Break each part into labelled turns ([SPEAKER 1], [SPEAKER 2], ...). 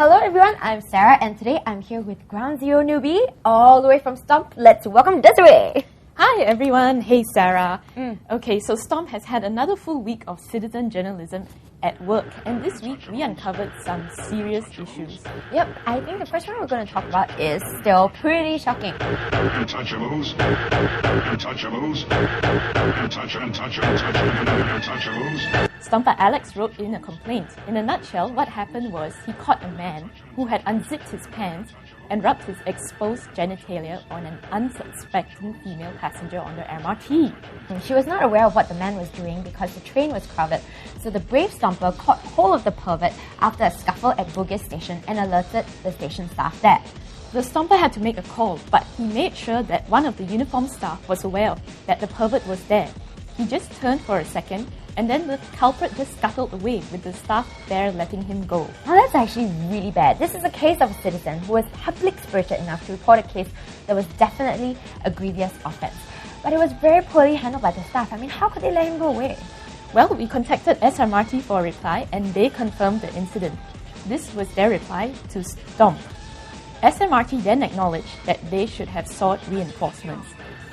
[SPEAKER 1] Hello everyone, I'm Sara and today I'm here with Ground Zero newbie all the way from Stomp. Let's welcome Desiree.
[SPEAKER 2] Hi everyone, hey Sara. Okay, so Stomp has had another full week of citizen journalism at work, and this week we uncovered some serious issues.
[SPEAKER 1] Yep, I think the first one we're going to talk about is still pretty shocking.
[SPEAKER 3] Untouchables. Untouchables. Untouchables.
[SPEAKER 2] Stomper Alex wrote in a complaint. In a nutshell, what happened was he caught a man who had unzipped his pants and rubbed his exposed genitalia on an unsuspecting female passenger on the MRT.
[SPEAKER 1] She was not aware of what the man was doing because the train was crowded, so the brave Stomper caught hold of the pervert after a scuffle at Bugis station and alerted the station staff there.
[SPEAKER 2] The Stomper had to make a call, but he made sure that one of the uniformed staff was aware that the pervert was there. He just turned for a second, and then the culprit just scuttled away with the staff there letting him go.
[SPEAKER 1] Now that's actually really bad. This is a case of a citizen who was public-spirited enough to report a case that was definitely a grievous offence. But it was very poorly handled by the staff. I mean, how could they let him go away?
[SPEAKER 2] Well, we contacted SMRT for a reply and they confirmed the incident. This was their reply to Stomp. SMRT then acknowledged that they should have sought reinforcements.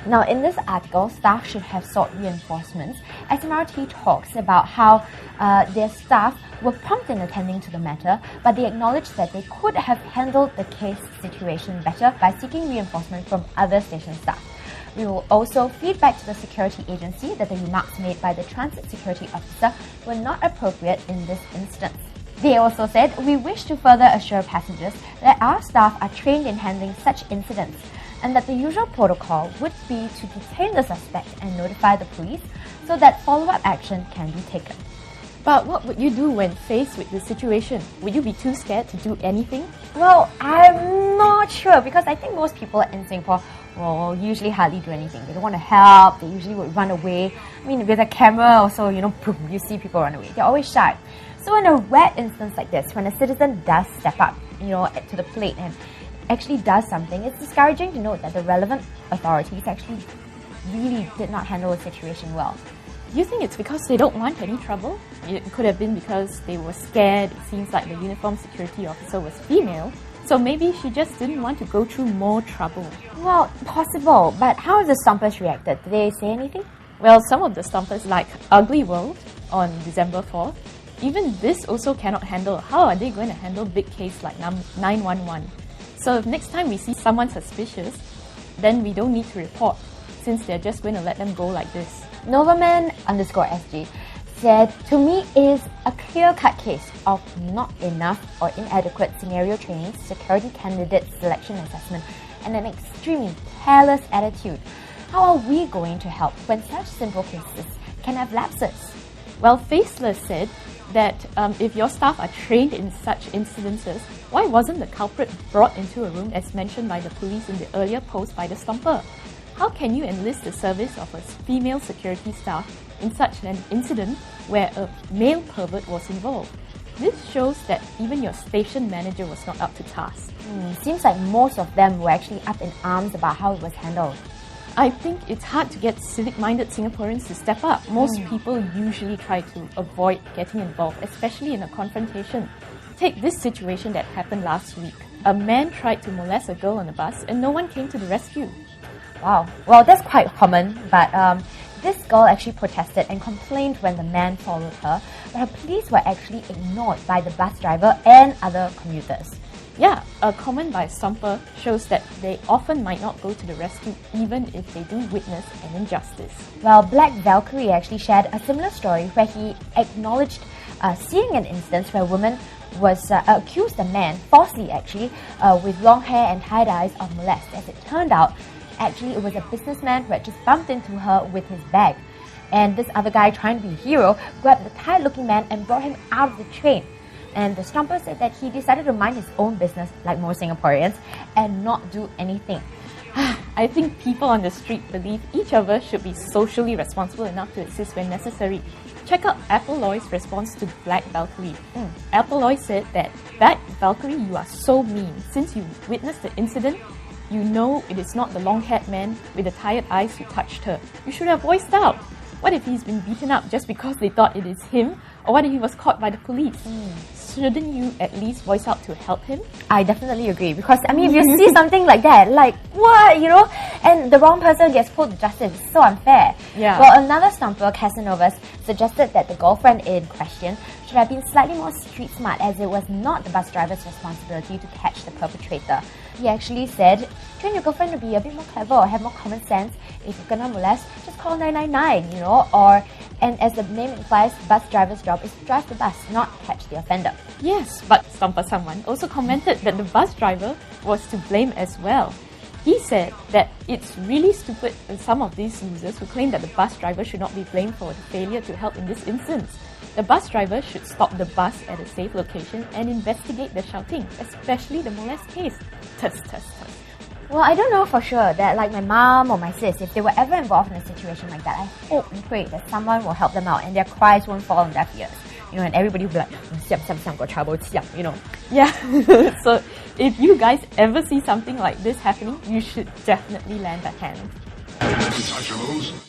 [SPEAKER 1] Now, in this article, staff should have sought reinforcements. SMRT talks about how their staff were prompt in attending to the matter, but they acknowledged that they could have handled the case situation better by seeking reinforcement from other station staff. We will also feed back to the security agency that the remarks made by the transit security officer were not appropriate in this instance. They also said, "We wish to further assure passengers that our staff are trained in handling such incidents, and that the usual protocol would be to detain the suspect and notify the police so that follow-up action can be taken."
[SPEAKER 2] But what would you do when faced with the situation? Would you be too scared to do anything?
[SPEAKER 1] Well, I'm not sure because I think most people in Singapore will usually hardly do anything. They don't want to help, they usually would run away. I mean, with a camera also, boom, you see people run away. They're always shy. So in a rare instance like this, when a citizen does step up, to the plate and actually does something, it's discouraging to note that the relevant authorities actually really did not handle the situation well.
[SPEAKER 2] You think it's because they don't want any trouble? It could have been because they were scared. It seems like the uniformed security officer was female, so maybe she just didn't want to go through more trouble.
[SPEAKER 1] Well, possible, but how have the Stompers reacted? Did they say anything?
[SPEAKER 2] Well, some of the Stompers, like Ugly World on December 4th, even this also cannot handle. How are they going to handle big case like 911? So if next time we see someone suspicious, then we don't need to report, since they're just going to let them go like this.
[SPEAKER 1] Novaman_SG said, "To me, it is a clear-cut case of not enough or inadequate scenario training, security candidate selection assessment, and an extremely careless attitude. How are we going to help when such simple cases can have lapses?"
[SPEAKER 2] Well, Faceless said that if your staff are trained in such incidences, why wasn't the culprit brought into a room as mentioned by the police in the earlier post by the Stomper? How can you enlist the service of a female security staff in such an incident where a male pervert was involved? This shows that even your station manager was not up to task.
[SPEAKER 1] Seems like most of them were actually up in arms about how it was handled.
[SPEAKER 2] I think it's hard to get civic-minded Singaporeans to step up. Most people usually try to avoid getting involved, especially in a confrontation. Take this situation that happened last week. A man tried to molest a girl on a bus and no one came to the rescue.
[SPEAKER 1] Wow. Well, that's quite common, but this girl actually protested and complained when the man followed her, but her pleas were actually ignored by the bus driver and other commuters.
[SPEAKER 2] Yeah, a comment by Stomper shows that they often might not go to the rescue even if they do witness an injustice.
[SPEAKER 1] Well, Black Valkyrie actually shared a similar story where he acknowledged seeing an instance where a woman was accused a man, falsely actually, with long hair and tie-dyes of molest. As it turned out, actually it was a businessman who had just bumped into her with his bag. And this other guy, trying to be a hero, grabbed the tired-looking man and brought him out of the train. And the Stomper said that he decided to mind his own business, like most Singaporeans, and not do anything.
[SPEAKER 2] I think people on the street believe each of us should be socially responsible enough to assist when necessary. Check out Applloy's response to Black Valkyrie. Applloy said that, "Black Valkyrie, you are so mean. Since you witnessed the incident, you know it is not the long-haired man with the tired eyes who touched her. You should have voiced out. What if he's been beaten up just because they thought it is him? Or what if he was caught by the police?" shouldn't you at least voice out to help him?
[SPEAKER 1] I definitely agree, because I mean, if you see something like that, like what, and the wrong person gets pulled to justice, it's so unfair.
[SPEAKER 2] Yeah.
[SPEAKER 1] Well, another stomper, Casanovas, suggested that the girlfriend in question should have been slightly more street smart, as it was not the bus driver's responsibility to catch the perpetrator. He actually said, train your girlfriend to be a bit more clever or have more common sense. If you're gonna molest, just call 999, and as the name implies, bus driver's job is to drive the bus, not catch the offender.
[SPEAKER 2] Yes, but Stomper someone also commented that the bus driver was to blame as well. He said that it's really stupid some of these losers who claim that the bus driver should not be blamed for the failure to help in this instance. The bus driver should stop the bus at a safe location and investigate the shouting, especially the molest case. Tuss, tuss, tuss.
[SPEAKER 1] Well, I don't know for sure that like my mom or my sis, if they were ever involved in a situation like that, I hope and pray that someone will help them out and their cries won't fall on deaf ears. And everybody will be like, siap, got trouble, siap.
[SPEAKER 2] Yeah, so if you guys ever see something like this happening, you should definitely lend a hand.
[SPEAKER 3] Untouchables.